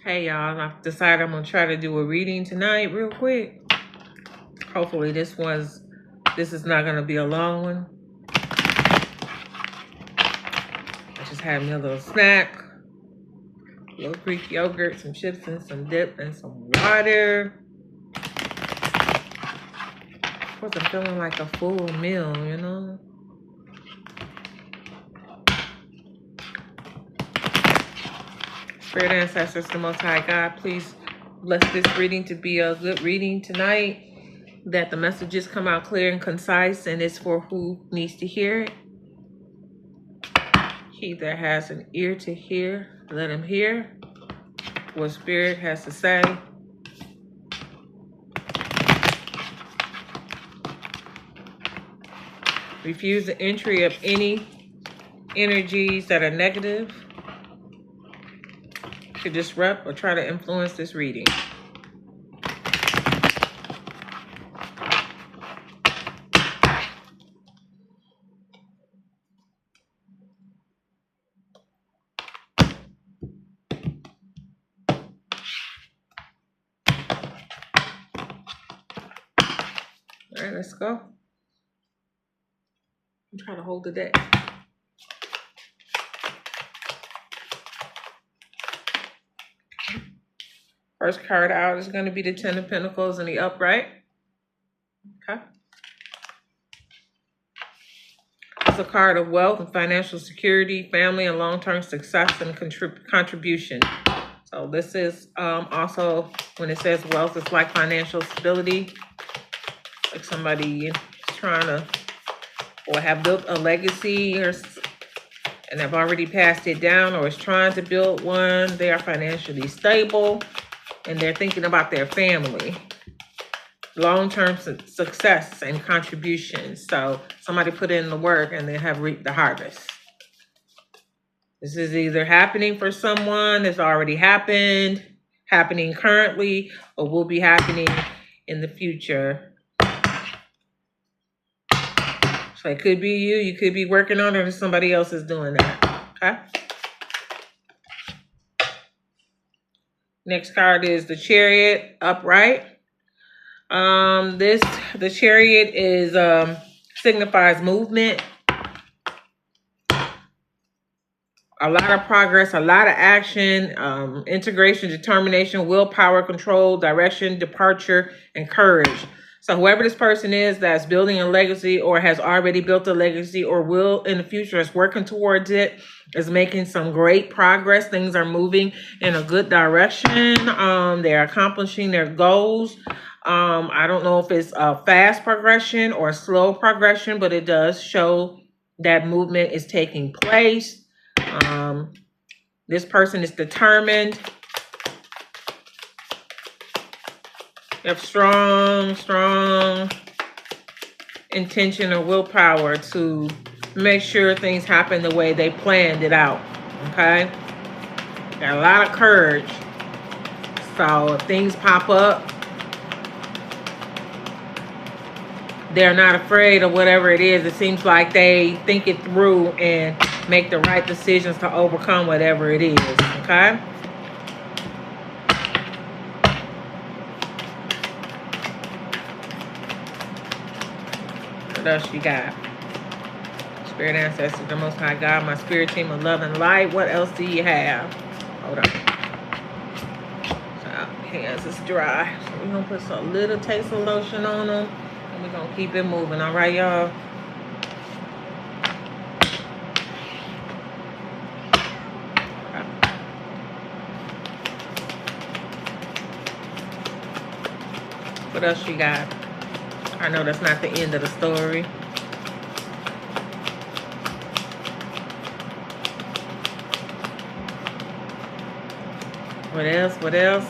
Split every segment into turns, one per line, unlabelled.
Hey y'all, I've decided I'm gonna try to do a reading tonight real quick. Hopefully this is not gonna be a long one. I just had me a little snack, a little Greek yogurt, some chips and some dip and some water. Of course, I'm feeling like a full meal, you know? Spirit ancestors, the Most High God, please bless this reading to be a good reading tonight. That the messages come out clear and concise, and it's for who needs to hear it. He that has an ear to hear, let him hear what Spirit has to say. Refuse the entry of any energies that are negative to disrupt or try to influence this reading. All right, let's go. I'm trying to hold the deck. First card out is going to be the Ten of Pentacles in the upright. Okay. It's a card of wealth and financial security, family and long-term success and contribution. So this is also, when it says wealth, it's like financial stability. Like somebody is trying to, or have built a legacy and have already passed it down, or is trying to build one. They are financially stable and they're thinking about their family. Long-term success and contribution. So somebody put in the work and they have reaped the harvest. This is either happening for someone that's already happened, happening currently, or will be happening in the future. So it could be you could be working on it, or somebody else is doing that. Okay. Next card is the Chariot upright. The Chariot is signifies movement, a lot of progress, a lot of action, integration, determination, willpower, control, direction, departure, and courage. So whoever this person is that's building a legacy or has already built a legacy or will in the future is working towards it, is making some great progress. Things are moving in a good direction. They're accomplishing their goals. I don't know if it's a fast progression or a slow progression, but it does show that movement is taking place. This person is determined. They have strong intention or willpower to make sure things happen the way they planned it out. Okay? Got a lot of courage. So if things pop up, they're not afraid of whatever it is. It seems like they think it through and make the right decisions to overcome whatever it is. Okay? What else you got? Spirit ancestors, the Most High God, my spirit team of love and light. What else do you have? Hold on. So hands is dry. So we're going to put some little taste of lotion on them. And we're going to keep it moving. All right, y'all? What else you got? I know that's not the end of the story. What else? What else?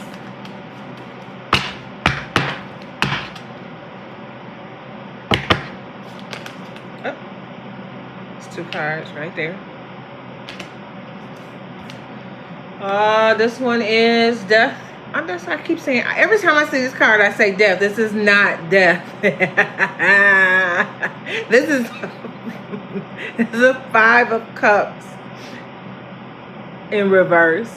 Oh, it's 2 cards right there. This one is death. I keep saying, every time I see this card, I say death. This is not death. This is a 5 of Cups in reverse.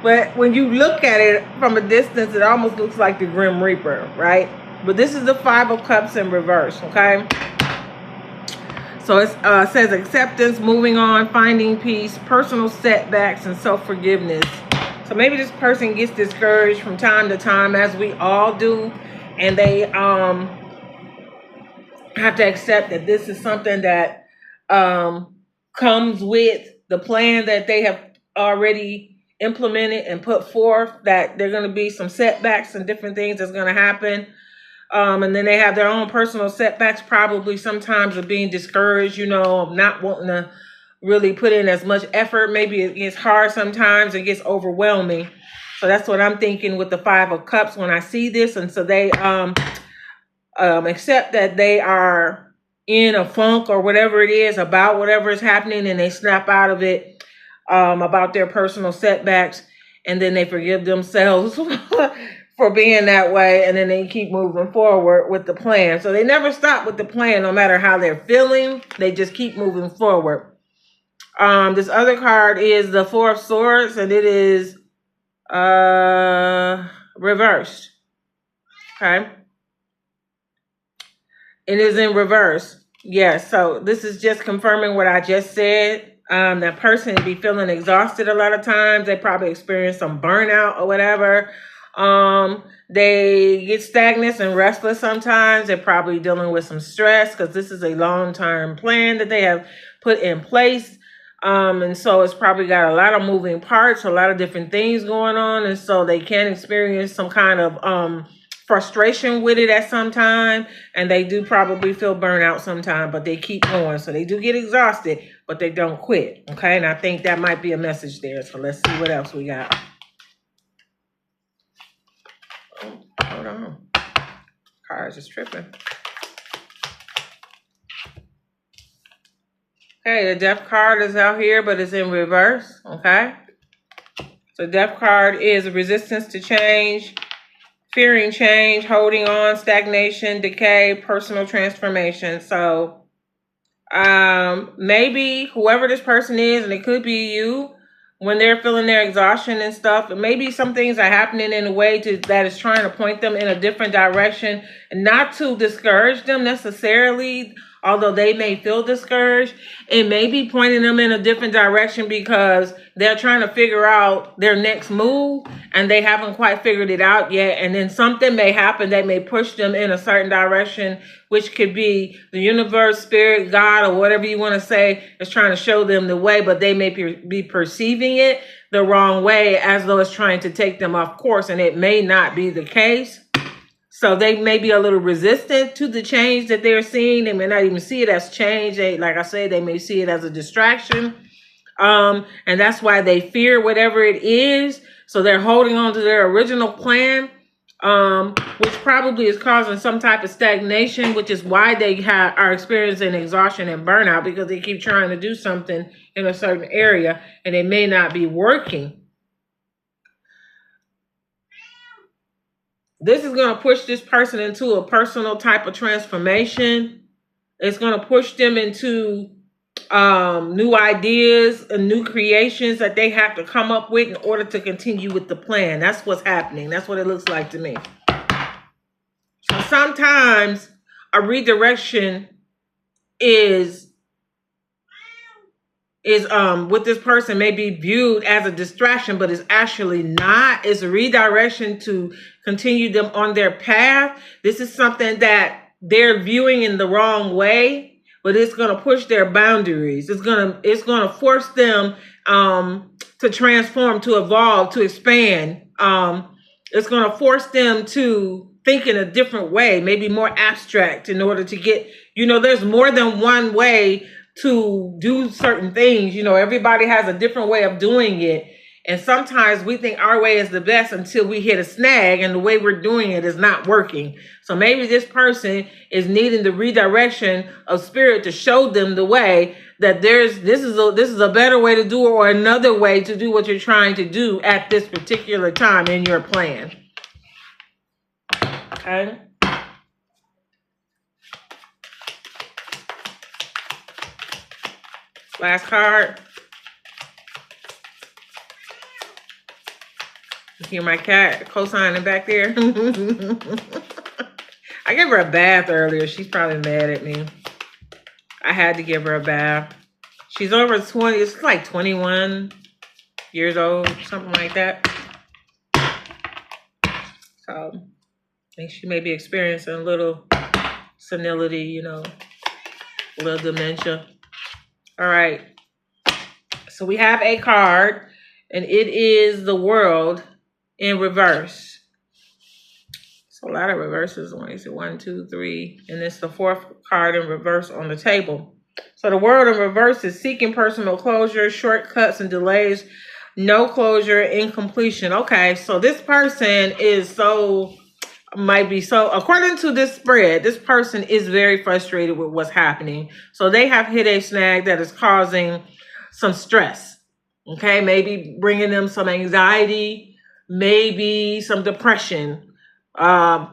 But when you look at it from a distance, it almost looks like the Grim Reaper, right? But this is the Five of Cups in reverse, okay? So it says acceptance, moving on, finding peace, personal setbacks, and self-forgiveness. So maybe this person gets discouraged from time to time, as we all do, and they have to accept that this is something that comes with the plan that they have already implemented and put forth, that there are going to be some setbacks and different things that's going to happen. And then they have their own personal setbacks, probably sometimes of being discouraged, of not wanting to really put in as much effort. Maybe it gets hard sometimes, it gets overwhelming. So that's what I'm thinking with the Five of Cups when I see this. And so they accept that they are in a funk or whatever it is about whatever is happening, and they snap out of it about their personal setbacks, and then they forgive themselves for being that way, and then they keep moving forward with the plan. So they never stop with the plan, no matter how they're feeling. They just keep moving forward. This other card is the Four of Swords, and it is reversed. Okay. It is in reverse. Yes. So this is just confirming what I just said. That person be feeling exhausted a lot of times. They probably experience some burnout or whatever. They get stagnant and restless sometimes. They're probably dealing with some stress because this is a long-term plan that they have put in place. And so it's probably got a lot of moving parts, a lot of different things going on. And so they can experience some kind of frustration with it at some time. And they do probably feel burnout sometime, but they keep going. So they do get exhausted, but they don't quit. Okay. And I think that might be a message there. So let's see what else we got. Hold on. Cards is tripping. Okay, the Death card is out here, but it's in reverse. Okay. So Death card is resistance to change, fearing change, holding on, stagnation, decay, personal transformation. So maybe whoever this person is, and it could be you, when they're feeling their exhaustion and stuff, maybe some things are happening in a way that is trying to point them in a different direction, and not to discourage them necessarily, although they may feel discouraged. It may be pointing them in a different direction because they're trying to figure out their next move and they haven't quite figured it out yet. And then something may happen that may push them in a certain direction, which could be the universe, spirit, God, or whatever you want to say is trying to show them the way, but they may be perceiving it the wrong way, as though it's trying to take them off course, and it may not be the case. So they may be a little resistant to the change that they're seeing. They may not even see it as change. Like I said, they may see it as a distraction. And that's why they fear whatever it is. So they're holding on to their original plan, which probably is causing some type of stagnation, which is why they are experiencing exhaustion and burnout, because they keep trying to do something in a certain area and it may not be working. This is going to push this person into a personal type of transformation. It's going to push them into new ideas and new creations that they have to come up with in order to continue with the plan. That's what's happening. That's what it looks like to me. So sometimes a redirection is with this person may be viewed as a distraction, but it's actually not. It's a redirection to continue them on their path. This is something that they're viewing in the wrong way, but it's going to push their boundaries. It's going to force them to transform, to evolve, to expand. It's going to force them to think in a different way, maybe more abstract, in order to get, there's more than one way to do certain things. Everybody has a different way of doing it. And sometimes we think our way is the best until we hit a snag and the way we're doing it is not working. So maybe this person is needing the redirection of spirit to show them the way that this is a better way to do it, or another way to do what you're trying to do at this particular time in your plan. Okay. Last card. You hear my cat co-signing back there? I gave her a bath earlier. She's probably mad at me. I had to give her a bath. She's over 20. It's like 21 years old, something like that. So I think she may be experiencing a little senility, you know, a little dementia. All right. So we have a card, and it is the world in reverse. So a lot of reverses. Let me see, 1, 2, 3, and it's the fourth card in reverse on the table. So the world in reverse is seeking personal closure, shortcuts and delays, no closure, incompletion. Okay, so this person might be according to this spread, this person is very frustrated with what's happening. So they have hit a snag that is causing some stress. Okay, maybe bringing them some anxiety, maybe some depression,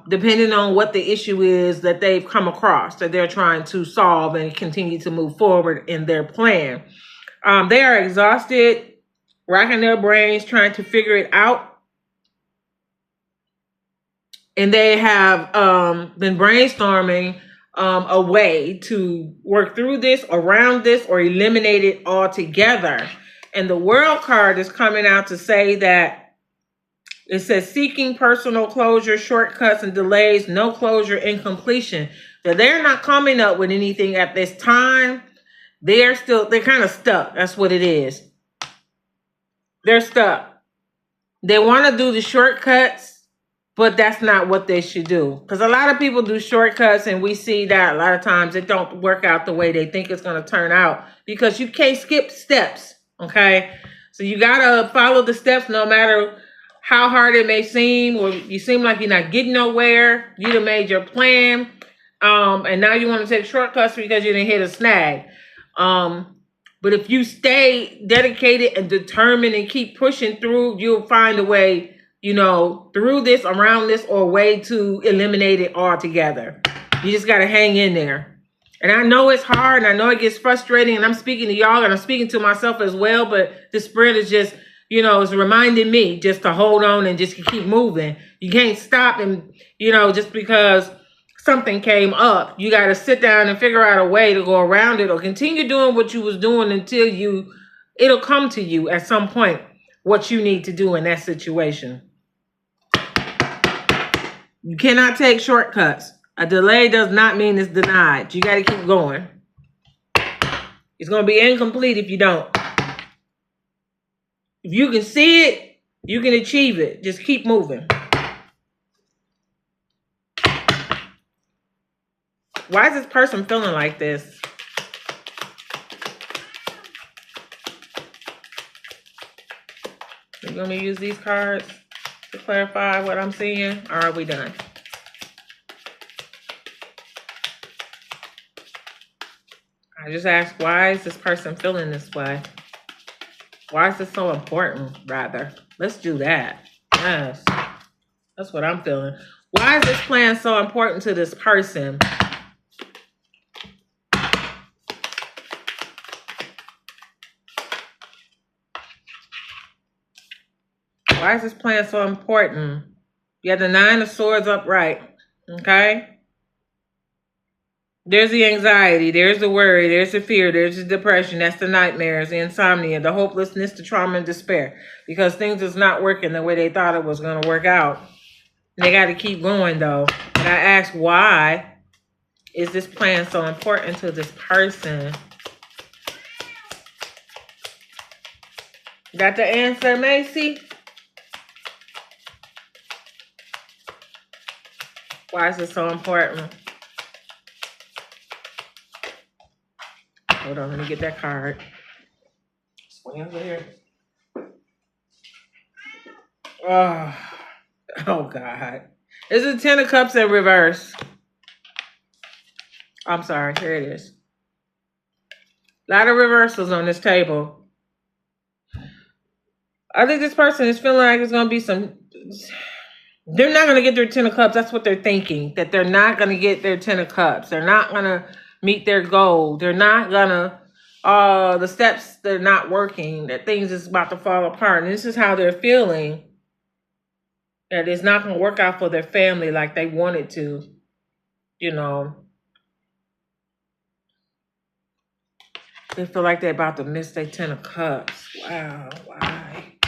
depending on what the issue is that they've come across that they're trying to solve and continue to move forward in their plan. They are exhausted, racking their brains, trying to figure it out. And they have been brainstorming a way to work through this, around this, or eliminate it altogether. And the world card is coming out to say that it says seeking personal closure, shortcuts and delays, no closure, incompletion. That they're not coming up with anything at this time. They're kind of stuck. That's what it is. They're stuck. They want to do the shortcuts, but that's not what they should do. Because a lot of people do shortcuts, and we see that a lot of times it don't work out the way they think it's going to turn out, because you can't skip steps, okay? So you got to follow the steps no matter how hard it may seem, or you seem like you're not getting nowhere. You done made your plan, and now you want to take shortcuts because you didn't hit a snag. But if you stay dedicated and determined and keep pushing through, you'll find a way, you know, through this, around this, or a way to eliminate it altogether. You just got to hang in there. And I know it's hard, and I know it gets frustrating, and I'm speaking to y'all, and I'm speaking to myself as well, but this spread is just, you know, it's reminding me just to hold on and just keep moving. You can't stop and, you know, just because something came up, you got to sit down and figure out a way to go around it, or continue doing what you was doing until it'll come to you at some point what you need to do in that situation. You cannot take shortcuts. A delay does not mean it's denied. You got to keep going. It's going to be incomplete if you don't. If you can see it, you can achieve it. Just keep moving. Why is this person feeling like this? We're going to use these cards to clarify what I'm seeing, or are we done? I just asked, why is this person feeling this way? Why is this so important, rather? Let's do that. Yes. That's what I'm feeling. Why is this plan so important to this person? Why is this plan so important? You have the 9 of Swords upright. Okay? There's the anxiety, there's the worry, there's the fear, there's the depression, that's the nightmares, the insomnia, the hopelessness, the trauma and despair. Because things is not working the way they thought it was going to work out. They got to keep going, though. And I asked, why is this plan so important to this person? Got the answer, Macy? Why is it so important? Hold on, let me get that card. Swing over here. Oh God. It's a 10 of Cups in reverse. I'm sorry, here it is. A lot of reversals on this table. I think this person is feeling like it's going to be some... They're not going to get their 10 of Cups. That's what they're thinking. That they're not going to get their 10 of Cups. They're not going to meet their goal. They're not going to... the steps, they're not working. That things is about to fall apart. And this is how they're feeling. that it's not going to work out for their family like they wanted to, you know. They feel like they're about to miss their 10 of cups. Wow, why?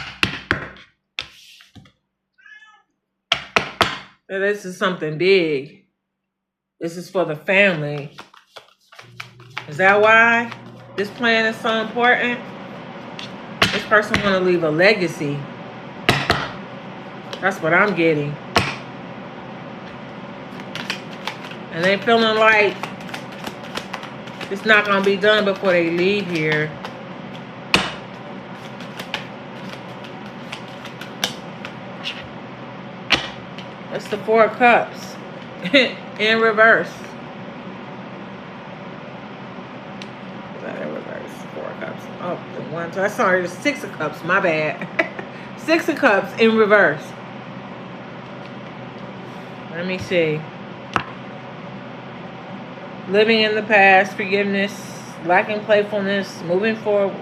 Now, this is something big. This is for the family. Is that why this plan is so important? This person want to leave a legacy. That's what I'm getting. And they feeling like it's not going to be done before they leave here. That's the 4 of Cups in reverse. Is that in reverse? 4 of Cups. Oh, the 1, 2. I saw the 6 of Cups. My bad. 6 of Cups in reverse. Let me see. Living in the past, forgiveness, lacking playfulness, moving forward,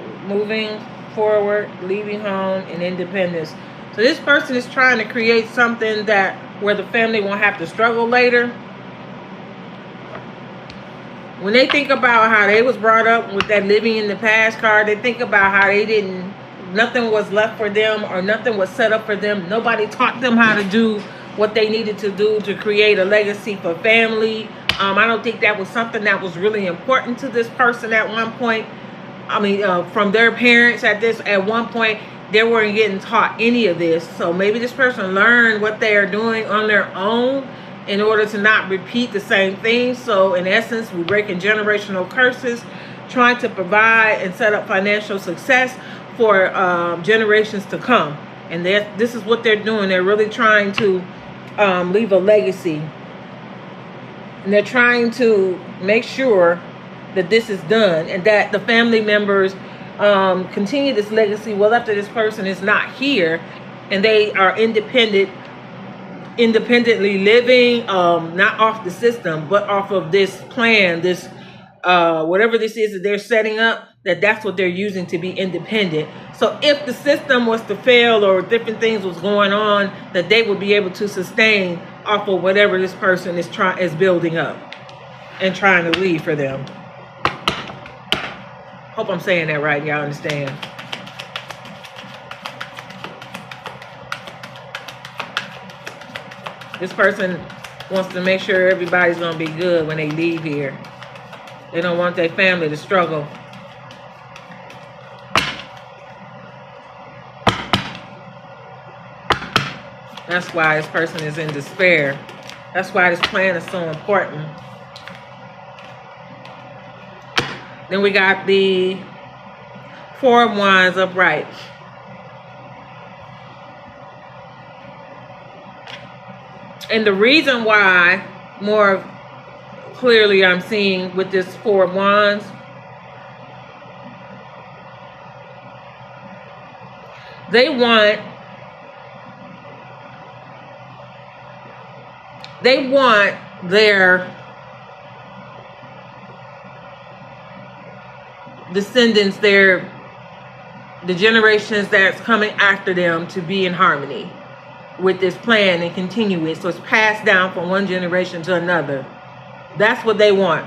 leaving home, and independence. So this person is trying to create something that where the family won't have to struggle later. When they think about how they was brought up with that living in the past card, they think about how nothing was left for them or nothing was set up for them. Nobody taught them how to do what they needed to do to create a legacy for family. I don't think that was something that was really important to this person at one point. I mean, from their parents at one point, they weren't getting taught any of this. So maybe this person learned what they are doing on their own in order to not repeat the same thing. So in essence, we're breaking generational curses, trying to provide and set up financial success for generations to come. And this is what they're doing. They're really trying to leave a legacy. And they're trying to make sure that this is done and that the family members continue this legacy well after this person is not here, and they are independently living, not off the system, but off of this plan, this whatever this is that they're setting up, that's what they're using to be independent. So if the system was to fail or different things was going on, that they would be able to sustain off of whatever this person is building up and trying to leave for them. Hope I'm saying that right. Y'all understand? This person wants to make sure everybody's going to be good when they leave here. They don't want their family to struggle. That's why this person is in despair. That's why this plan is so important. Then we got the 4 of Wands upright. And the reason why, more clearly I'm seeing with this 4 of Wands, they want their descendants, the generations that's coming after them, to be in harmony with this plan and continue it. So it's passed down from one generation to another. That's what they want.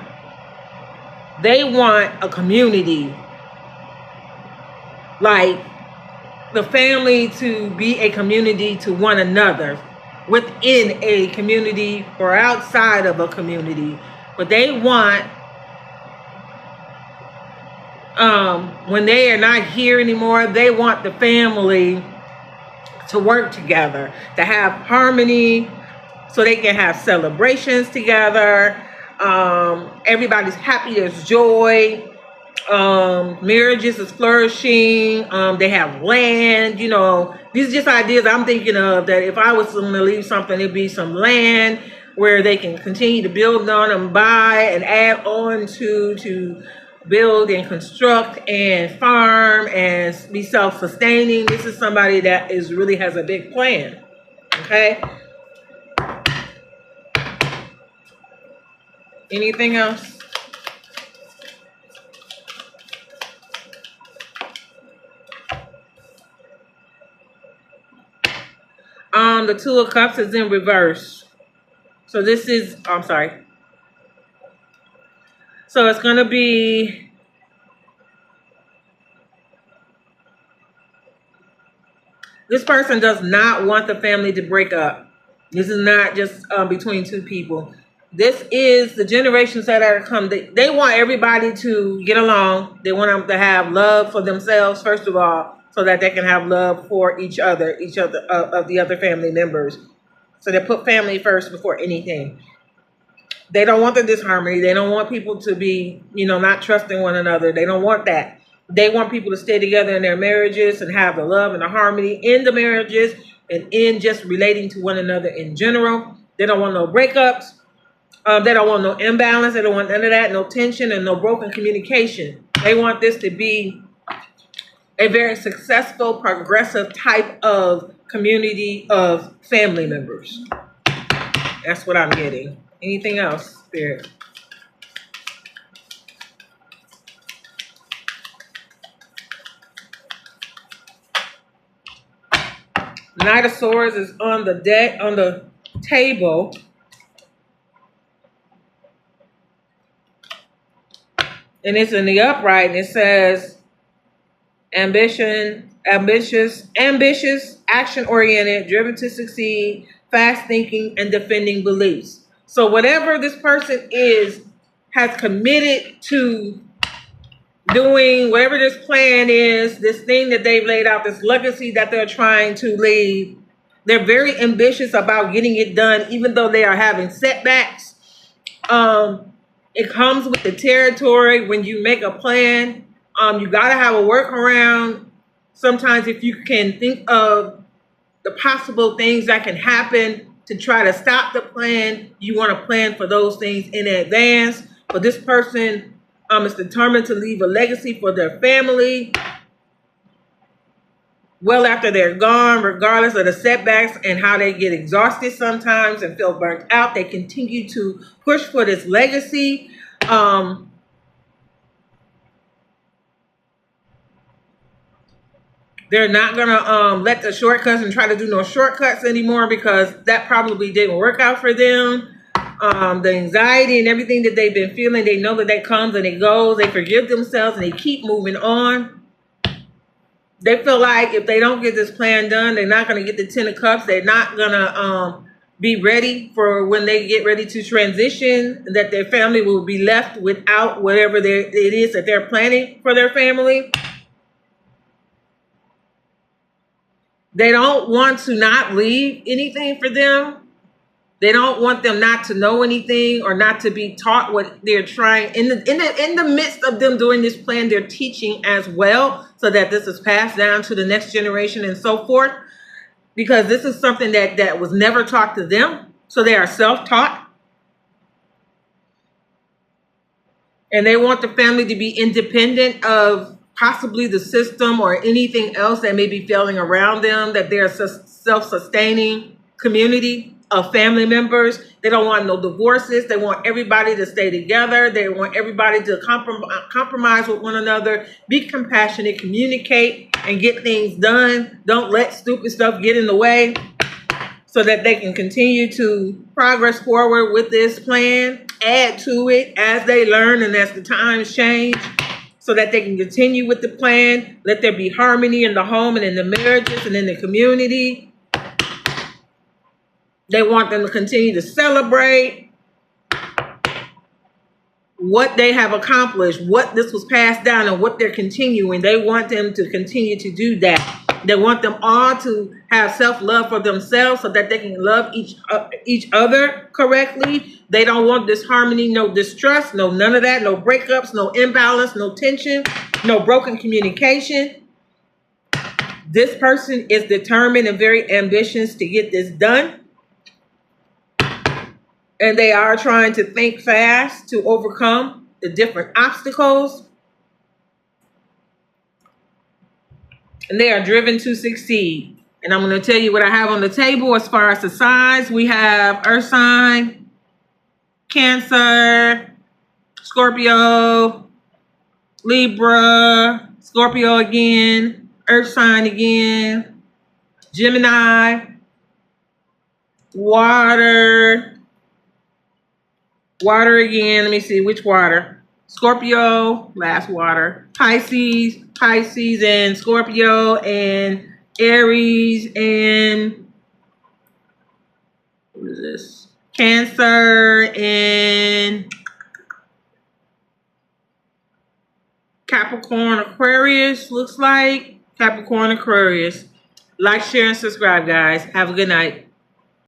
They want a community, like the family to be a community to one another, within a community or outside of a community. But they want, when they are not here anymore, they want the family to work together, to have harmony, so they can have celebrations together. Everybody's happy, there's joy. Marriages is flourishing. They have land, you know. These are just ideas I'm thinking of, that if I was going to leave something, it'd be some land where they can continue to build on and buy and add on to build and construct and farm and be self-sustaining. This is somebody that really has a big plan. Okay. Anything else? the Two of Cups is in reverse. So this is, I'm sorry. So it's going to be, this person does not want the family to break up. This is not just between two people. This is the generations that are come. They want everybody to get along. They want them to have love for themselves, first of all, so that they can have love for each other of the other family members. So they put family first before anything. They don't want the disharmony. They don't want people to be, not trusting one another. They don't want that. They want people to stay together in their marriages and have the love and the harmony in the marriages and in just relating to one another in general. They don't want no breakups. They don't want no imbalance. They don't want none of that, no tension and no broken communication. They want this to be a very successful, progressive type of community of family members. That's what I'm getting. Anything else, Spirit? Knight of Swords is on the deck, on the table. And it's in the upright, and it says ambitious, action-oriented, driven to succeed, fast thinking, and defending beliefs. So whatever this person has committed to doing, whatever this plan is, this thing that they've laid out, this legacy that they're trying to leave, they're very ambitious about getting it done, even though they are having setbacks. It comes with the territory. When you make a plan, you got to have a workaround. Sometimes if you can think of the possible things that can happen to try to stop the plan, you want to plan for those things in advance. But this person is determined to leave a legacy for their family well after they're gone, regardless of the setbacks and how they get exhausted sometimes and feel burnt out. They continue to push for this legacy. They're not going to let the shortcuts and try to do no shortcuts anymore, because that probably didn't work out for them. The anxiety and everything that they've been feeling, they know that comes and it goes. They forgive themselves and they keep moving on. They feel like if they don't get this plan done, they're not going to get the 10 of Cups. They're not going to be ready for when they get ready to transition, that their family will be left without whatever it is that they're planning for their family. They don't want to not leave anything for them. They don't want them not to know anything or not to be taught what they're trying. In the midst of them doing this plan, they're teaching as well, so that this is passed down to the next generation and so forth. Because this is something that was never taught to them. So they are self-taught. And they want the family to be independent of possibly the system or anything else that may be failing around them, that they're a self-sustaining community of family members. They don't want no divorces. They want everybody to stay together. They want everybody to compromise with one another, be compassionate, communicate, and get things done. Don't let stupid stuff get in the way, so that they can continue to progress forward with this plan, add to it as they learn and as the times change, so that they can continue with the plan. Let there be harmony in the home and in the marriages and in the community. They want them to continue to celebrate what they have accomplished, what this was passed down, and what they're continuing. They want them to continue to do that. They want them all to have self-love for themselves, so that they can love each other correctly. They don't want disharmony, no distrust, no none of that, no breakups, no imbalance, no tension, no broken communication. This person is determined and very ambitious to get this done. And they are trying to think fast to overcome the different obstacles. And they are driven to succeed. And I'm going to tell you what I have on the table as far as the signs. We have Earth sign, Cancer, Scorpio, Libra, Scorpio again, Earth sign again, Gemini, Water. Water again. Let me see which water. Scorpio, last water. Pisces, and Scorpio, and Aries, and what is this? Cancer, and Capricorn, Aquarius, looks like. Capricorn, Aquarius. Like, share, and subscribe, guys. Have a good night.